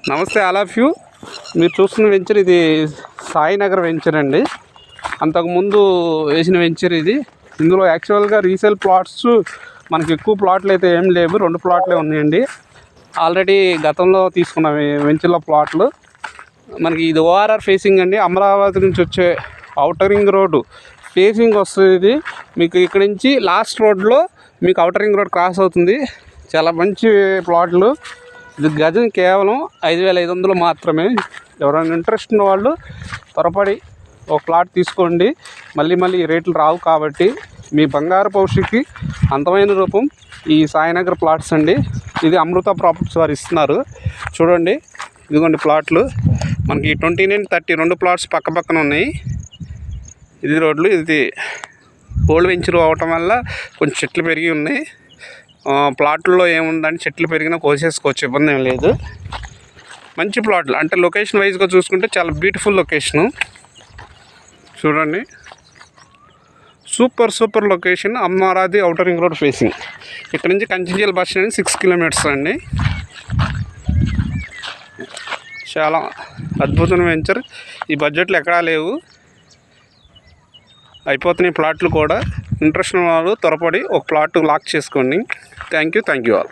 నమస్తే all of you. మీరు చూస్తున్న వెంచర్ ఇది సాయినగర్ వెంచర్ అండి. అంతకుముందు వేసిన వెంచర్ ఇది. ఇందులో యాక్చువల్గా రీసేల్ ప్లాట్స్ మనకి ఎక్కువ ప్లాట్లు అయితే ఏం లేవు, 2 ప్లాట్లే ఉన్నాయండి. ఆల్రెడీ గతంలో తీసుకున్న వెంచర్లో ప్లాట్లు. మనకి ఇది ఓఆర్ఆర్ ఫేసింగ్ అండి. అమరావతి నుంచి వచ్చే ఔటర్ రింగ్ రోడ్డు ఫేసింగ్ వస్తుంది ఇది. మీకు ఇక్కడ నుంచి లాస్ట్ రోడ్లో మీకు ఔటర్ రింగ్ రోడ్ క్రాస్ అవుతుంది. చాలా మంచి ప్లాట్లు. ఇది గజం కేవలం 5,500 మాత్రమే. ఎవరైనా ఇంట్రెస్ట్ ఉన్న వాళ్ళు త్వరపడి ఒక ప్లాట్ తీసుకోండి. మళ్ళీ ఈ రేట్లు రావు కాబట్టి మీ బంగారు భవిష్యత్తుకి అందమైన రూపం ఈ సాయినగర్ ప్లాట్స్ అండి. ఇది అమృత ప్రాపర్టీస్ వారు ఇస్తున్నారు. చూడండి, ఇదిగోండి ప్లాట్లు. మనకి 29, 30 2 ప్లాట్స్ పక్కన ఉన్నాయి. ఇది రోడ్లు. ఇది ఓల్డ్ వెంచర్ అవటం వల్ల కొంచెం చెట్లు పెరిగి ఉన్నాయి. ప్లాట్లలో ఏముందంటే చెట్లు పెరిగినా కోసేసుకోవచ్చు, ఇబ్బంది ఏం లేదు. మంచి ప్లాట్లు అంటే లొకేషన్ వైజ్గా చూసుకుంటే చాలా బ్యూటిఫుల్ లొకేషను. చూడండి, super location. Amaravati outer ring road facing. ఇక్కడ నుంచి కంచిన్యాల బస్ స్టాండ్ 6 కిలోమీటర్స్ అండి. చాలా అద్భుతమైన వెంచర్. ఈ బడ్జెట్లో ఎక్కడా లేవు, అయిపోతున్నాయి ప్లాట్లు కూడా. ఇంట్రెస్ట్ ఉన్న వాళ్ళు త్వరపడి ఒక ప్లాట్ లాక్ చేసుకోండి. Thank you all.